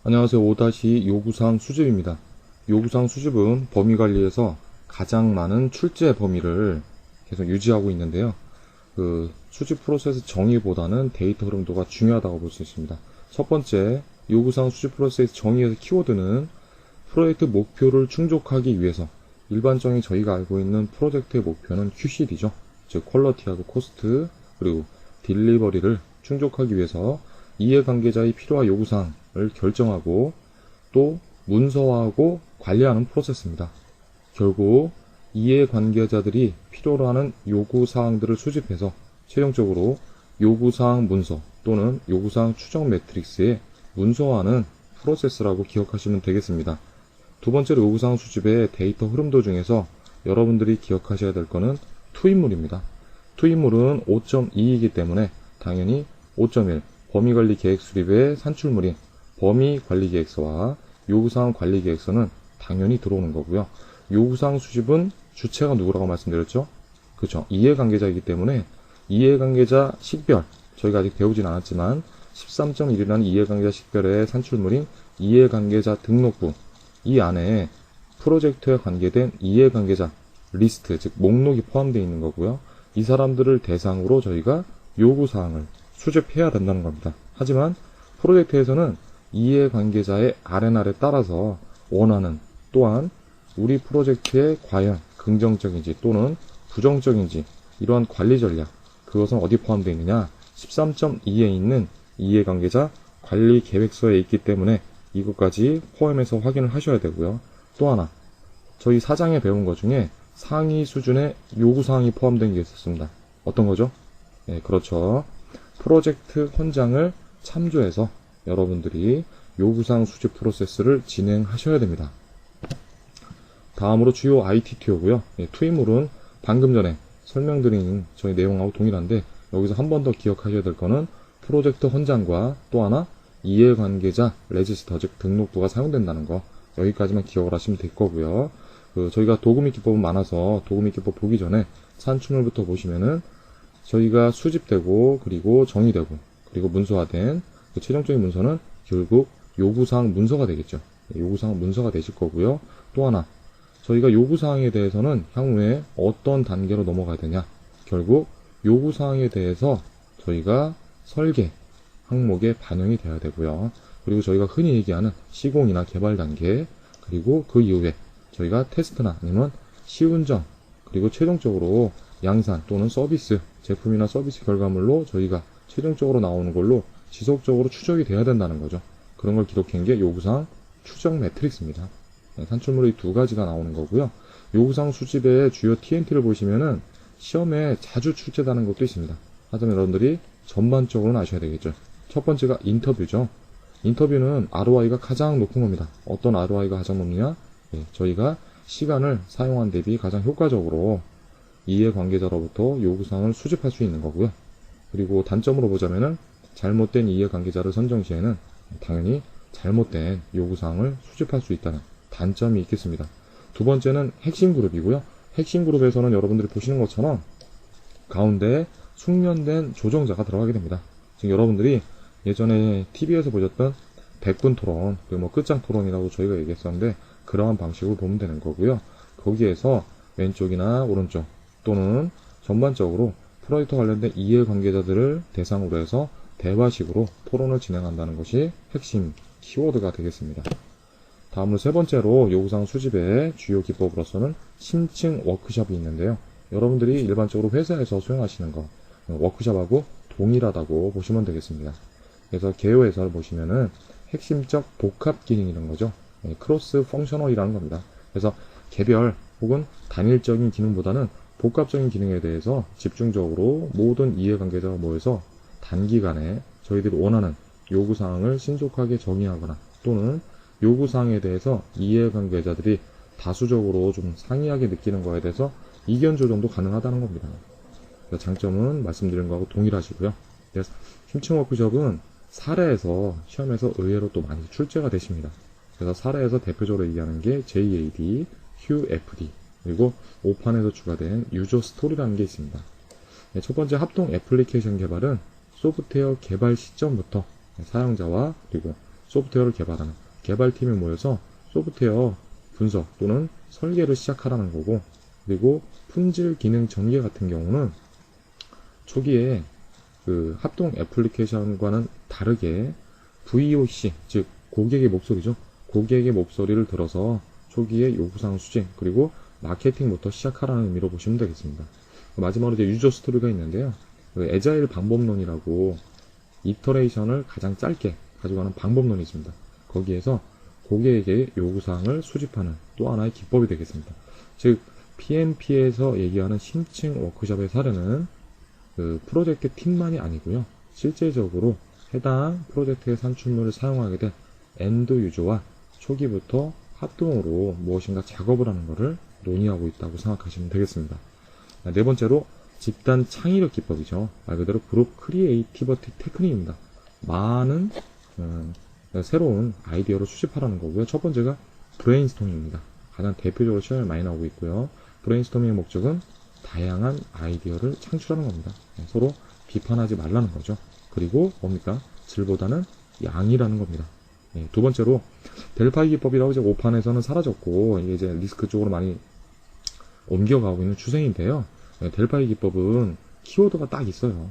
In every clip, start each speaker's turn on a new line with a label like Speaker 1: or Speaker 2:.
Speaker 1: 안녕하세요. 5- 요구사항 수집입니다. 요구사항 수집은 범위관리에서 가장 많은 출제 범위를 계속 유지하고 있는데요. 수집 프로세스 정의보다는 데이터 흐름도가 중요하다고 볼 수 있습니다. 첫 번째, 요구사항 수집 프로세스 정의에서 키워드는 프로젝트 목표를 충족하기 위해서, 일반적인 저희가 알고 있는 프로젝트의 목표는 QCD죠. 즉 퀄리티하고 코스트 그리고 딜리버리를 충족하기 위해서 이해관계자의 필요와 요구사항을 결정하고 또 문서화하고 관리하는 프로세스입니다. 결국 이해관계자들이 필요로 하는 요구사항들을 수집해서 최종적으로 요구사항 문서 또는 요구사항 추정 매트릭스에 문서화하는 프로세스라고 기억하시면 되겠습니다. 두 번째로 요구사항 수집의 데이터 흐름도 중에서 여러분들이 기억하셔야 될 거는 투입물입니다. 투입물은 5.2이기 때문에 당연히 5.1 범위관리 계획 수립의 산출물인 범위관리계획서와 요구사항 관리계획서는 당연히 들어오는 거고요. 요구사항 수집은 주체가 누구라고 말씀드렸죠? 그렇죠. 이해관계자이기 때문에 이해관계자 식별, 저희가 아직 배우진 않았지만 13.1이라는 이해관계자 식별의 산출물인 이해관계자 등록부, 이 안에 프로젝트에 관계된 이해관계자 리스트, 즉 목록이 포함되어 있는 거고요. 이 사람들을 대상으로 저희가 요구사항을 수집해야 된다는 겁니다. 하지만 프로젝트에서는 이해관계자의 R&R에 따라서 원하는, 또한 우리 프로젝트에 과연 긍정적인지 또는 부정적인지 이러한 관리 전략, 그것은 어디 포함되어 있느냐? 13.2에 있는 이해관계자 관리 계획서에 있기 때문에 이것까지 포함해서 확인을 하셔야 되고요. 또 하나, 저희 사장에 배운 것 중에 상위 수준의 요구사항이 포함된 게 있었습니다. 어떤 거죠? 네, 그렇죠. 프로젝트 헌장을 참조해서 여러분들이 요구사항 수집 프로세스를 진행하셔야 됩니다. 다음으로 주요 IT 투여고요. 투입물은 방금 전에 설명드린 저희 내용하고 동일한데, 여기서 한 번 더 기억하셔야 될 거는 프로젝트 헌장과 또 하나 이해관계자 레지스터, 즉 등록부가 사용된다는 거, 여기까지만 기억을 하시면 될 거고요. 저희가 도구및 기법은 많아서 도구및 기법 보기 전에 산출물부터 보시면은 저희가 수집되고 그리고 정의되고 그리고 문서화된 최종적인 문서는 결국 요구사항 문서가 되겠죠. 요구사항 문서가 되실 거고요. 또 하나, 저희가 요구사항에 대해서는 향후에 어떤 단계로 넘어가야 되냐, 결국 요구사항에 대해서 저희가 설계 항목에 반영이 돼야 되고요. 그리고 저희가 흔히 얘기하는 시공이나 개발 단계, 그리고 그 이후에 저희가 테스트나 아니면 시운전, 그리고 최종적으로 양산 또는 서비스, 제품이나 서비스 결과물로 저희가 최종적으로 나오는 걸로 지속적으로 추적이 돼야 된다는 거죠. 그런 걸 기록한 게 요구사항 추적 매트릭스입니다. 산출물이 두 가지가 나오는 거고요. 요구사항 수집의 주요 TNT를 보시면은 시험에 자주 출제되는 것도 있습니다. 하지만 여러분들이 전반적으로는 아셔야 되겠죠. 첫 번째가 인터뷰죠. 인터뷰는 ROI가 가장 높은 겁니다. 어떤 ROI가 가장 높느냐? 저희가 시간을 사용한 대비 가장 효과적으로 이해관계자로부터 요구사항을 수집할 수 있는 거고요. 그리고 단점으로 보자면은 잘못된 이해관계자를 선정 시에는 당연히 잘못된 요구사항을 수집할 수 있다는 단점이 있겠습니다. 두 번째는 핵심 그룹이고요. 핵심 그룹에서는 여러분들이 보시는 것처럼 가운데 숙련된 조정자가 들어가게 됩니다. 지금 여러분들이 예전에 TV에서 보셨던 백분 토론, 그리고 끝장 토론이라고 저희가 얘기했었는데, 그러한 방식으로 보면 되는 거고요. 거기에서 왼쪽이나 오른쪽 또는 전반적으로 프로젝트 관련된 이해관계자들을 대상으로 해서 대화식으로 토론을 진행한다는 것이 핵심 키워드가 되겠습니다. 다음으로 세 번째로 요구사항 수집의 주요 기법으로서는 심층 워크숍이 있는데요. 여러분들이 일반적으로 회사에서 수행하시는 거, 워크숍하고 동일하다고 보시면 되겠습니다. 그래서 개요에서 보시면은 핵심적 복합 기능이라는 거죠. 크로스 펑셔널이라는 겁니다. 그래서 개별 혹은 단일적인 기능보다는 복합적인 기능에 대해서 집중적으로 모든 이해관계자가 모여서 단기간에 저희들이 원하는 요구사항을 신속하게 정의하거나 또는 요구사항에 대해서 이해관계자들이 다수적으로 좀 상이하게 느끼는 거에 대해서 이견 조정도 가능하다는 겁니다. 장점은 말씀드린 거하고 동일하시고요. 그래서 심층 워크숍은 사례에서 시험에서 의외로 또 많이 출제가 되십니다. 그래서 사례에서 대표적으로 얘기하는 게 JAD, QFD, 그리고 5판에서 추가된 유저 스토리라는 게 있습니다. 첫 번째 합동 애플리케이션 개발은 소프트웨어 개발 시점부터 사용자와 그리고 소프트웨어를 개발하는 개발팀이 모여서 소프트웨어 분석 또는 설계를 시작하라는 거고, 그리고 품질 기능 전개 같은 경우는 초기에 그 합동 애플리케이션과는 다르게 VOC, 즉 고객의 목소리죠. 고객의 목소리를 들어서 초기에 요구사항 수집, 그리고 마케팅부터 시작하라는 의미로 보시면 되겠습니다. 마지막으로 이제 유저 스토리가 있는데요. 그 애자일 방법론이라고 이터레이션을 가장 짧게 가져가는 방법론이 있습니다. 거기에서 고객에게 요구사항을 수집하는 또 하나의 기법이 되겠습니다. 즉 PMP에서 얘기하는 심층 워크숍의 사례는 그 프로젝트 팀만이 아니고요. 실제적으로 해당 프로젝트의 산출물을 사용하게 된 엔드 유저와 초기부터 합동으로 무엇인가 작업을 하는 것을 논의하고 있다고 생각하시면 되겠습니다. 네 번째로 집단 창의력 기법이죠. 말 그대로 그룹 크리에이티버티 테크닉입니다. 많은 새로운 아이디어를 수집하라는 거고요. 첫 번째가 브레인스토밍입니다. 가장 대표적으로 시험에 많이 나오고 있고요. 브레인스토밍의 목적은 다양한 아이디어를 창출하는 겁니다. 서로 비판하지 말라는 거죠. 그리고 뭡니까? 질보다는 양이라는 겁니다. 두 번째로 델파이 기법이라고 이제 오판에서는 사라졌고 이게 이제 리스크 쪽으로 많이 옮겨가고 있는 추세인데요. 델파이 기법은 키워드가 딱 있어요.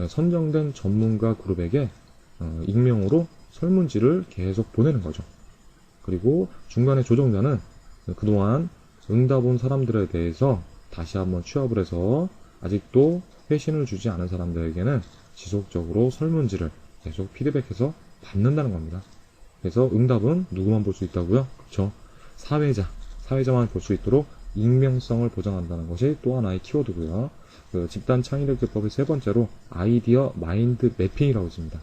Speaker 1: 선정된 전문가 그룹에게 익명으로 설문지를 계속 보내는 거죠. 그리고 중간에 조정자는 그동안 응답 온 사람들에 대해서 다시 한번 취합을 해서 아직도 회신을 주지 않은 사람들에게는 지속적으로 설문지를 계속 피드백해서 받는다는 겁니다. 그래서 응답은 누구만 볼 수 있다고요? 그렇죠. 사회자만 볼 수 있도록 익명성을 보장한다는 것이 또 하나의 키워드고요. 그 집단 창의력 기법의 세 번째로 아이디어 마인드 매핑이라고 있습니다.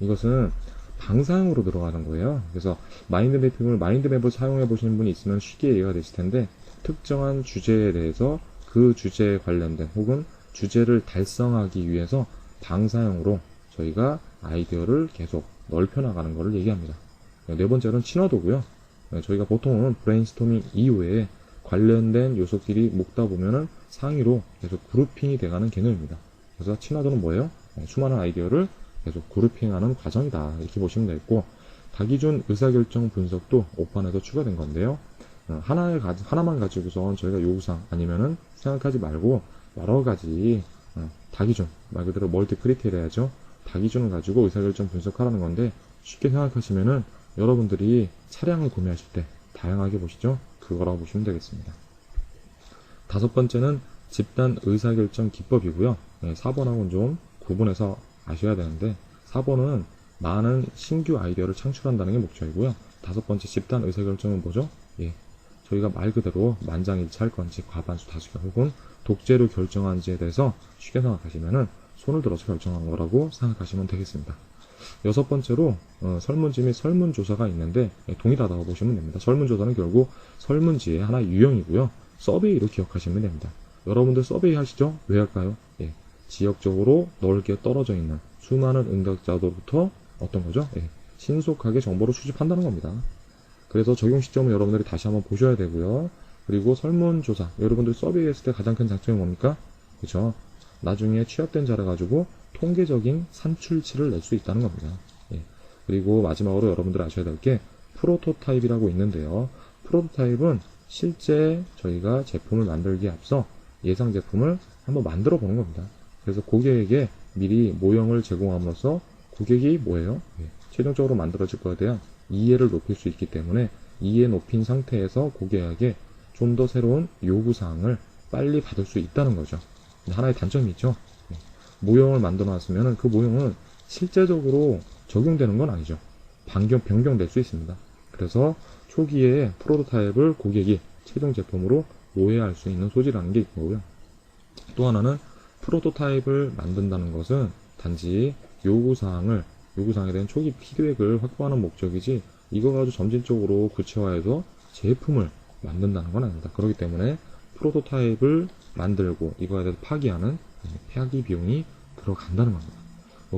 Speaker 1: 이것은 방사형으로 들어가는 거예요. 그래서 마인드맵을 사용해 보시는 분이 있으면 쉽게 이해가 되실 텐데, 특정한 주제에 대해서 그 주제에 관련된 혹은 주제를 달성하기 위해서 방사형으로 저희가 아이디어를 계속 넓혀나가는 것을 얘기합니다. 네 번째로는 친화도고요. 저희가 보통은 브레인스토밍 이후에 관련된 요소끼리 묶다 보면은 상위로 계속 그룹핑이 돼가는 개념입니다. 그래서 친화도는 뭐예요? 수많은 아이디어를 계속 그룹핑하는 과정이다. 이렇게 보시면 되겠고, 다기준 의사결정 분석도 오판에서 추가된 건데요. 하나만 가지고선 저희가 요구사항 아니면은 생각하지 말고 여러 가지 다기준, 말 그대로 멀티 크리테리아죠. 다기준을 가지고 의사결정 분석하라는 건데, 쉽게 생각하시면은 여러분들이 차량을 구매하실 때 다양하게 보시죠. 그거라고 보시면 되겠습니다. 다섯 번째는 집단 의사결정 기법이고요. 4번하고는 좀 구분해서 아셔야 되는데, 4번은 많은 신규 아이디어를 창출한다는 게 목적이고요. 다섯 번째 집단 의사결정은 뭐죠? 저희가 말 그대로 만장일치할 건지 과반수 다수결 혹은 독재로 결정한지에 대해서 쉽게 생각하시면은 손을 들어서 결정한 거라고 생각하시면 되겠습니다. 여섯 번째로 설문지 및 설문조사가 있는데 동일하다고 보시면 됩니다. 설문조사는 결국 설문지의 하나의 유형이고요. 서베이로 기억하시면 됩니다. 여러분들 서베이 하시죠? 왜 할까요? 지역적으로 넓게 떨어져 있는 수많은 응답자들부터 어떤 거죠? 신속하게 정보를 수집한다는 겁니다. 그래서 적용 시점은 여러분들이 다시 한번 보셔야 되고요. 그리고 설문조사, 여러분들 서베이 했을 때 가장 큰 장점이 뭡니까? 그렇죠? 나중에 취합된 자를 가지고 통계적인 산출치를 낼 수 있다는 겁니다. 그리고 마지막으로 여러분들 아셔야 될 게 프로토타입이라고 있는데요. 프로토타입은 실제 저희가 제품을 만들기에 앞서 예상 제품을 한번 만들어 보는 겁니다. 그래서 고객에게 미리 모형을 제공함으로써 고객이 뭐예요? 최종적으로 만들어질 거에 대한 이해를 높일 수 있기 때문에 이해 높인 상태에서 고객에게 좀 더 새로운 요구사항을 빨리 받을 수 있다는 거죠. 하나의 단점이 있죠. 모형을 만들어 놨으면 그 모형은 실제적으로 적용되는 건 아니죠. 변경될 수 있습니다. 그래서 초기에 프로토타입을 고객이 최종 제품으로 오해할 수 있는 소지라는 게 있고요. 또 하나는 프로토타입을 만든다는 것은 단지 요구사항에 대한 초기 피드백을 확보하는 목적이지 이거 가지고 점진적으로 구체화해서 제품을 만든다는 건 아닙니다. 그렇기 때문에 프로토타입을 만들고 이거에 대해서 파기하는 파기 비용이 들어간다는 겁니다.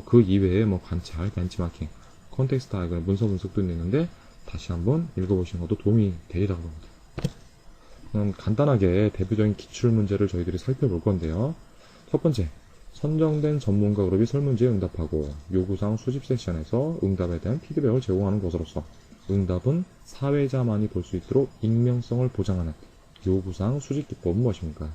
Speaker 1: 그 이외에 관찰, 벤치마킹, 컨텍스트 다이어그램, 문서 분석도 있는데 다시 한번 읽어보시는 것도 도움이 되리라고 합니다. 간단하게 대표적인 기출 문제를 저희들이 살펴볼 건데요. 첫 번째, 선정된 전문가 그룹이 설문지에 응답하고 요구사항 수집 세션에서 응답에 대한 피드백을 제공하는 것으로서 응답은 사회자만이 볼 수 있도록 익명성을 보장하는 요구사항 수집 기법은 무엇입니까?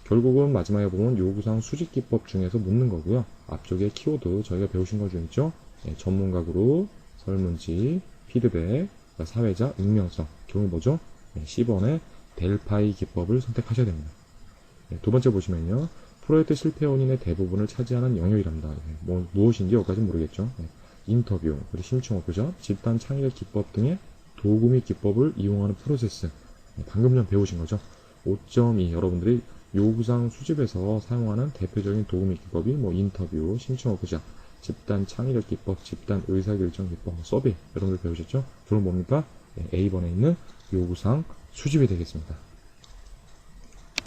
Speaker 1: 결국은 마지막에 보면 요구사항 수집 기법 중에서 묻는 거고요. 앞쪽에 키워드 저희가 배우신 것 중에 있죠. 전문가 그룹, 설문지, 피드백, 사회자, 익명성. 결국 뭐죠? 10번의 델파이 기법을 선택하셔야 됩니다. 두 번째 보시면요. 프로젝트 실패 원인의 대부분을 차지하는 영역이랍니다. 무엇인지 여기까지 모르겠죠. 인터뷰, 그리고 심층 워크숍, 집단 창의력 기법 등의 도구 및 기법을 이용하는 프로세스. 방금 전 배우신 거죠. 5.2 여러분들이 요구사항 수집에서 사용하는 대표적인 도구 및 기법이 인터뷰, 심층 워크숍, 집단 창의력 기법, 집단 의사결정 기법, 서베이 여러분들 배우셨죠? 주로 뭡니까? A번에 있는 요구사항 수집이 되겠습니다.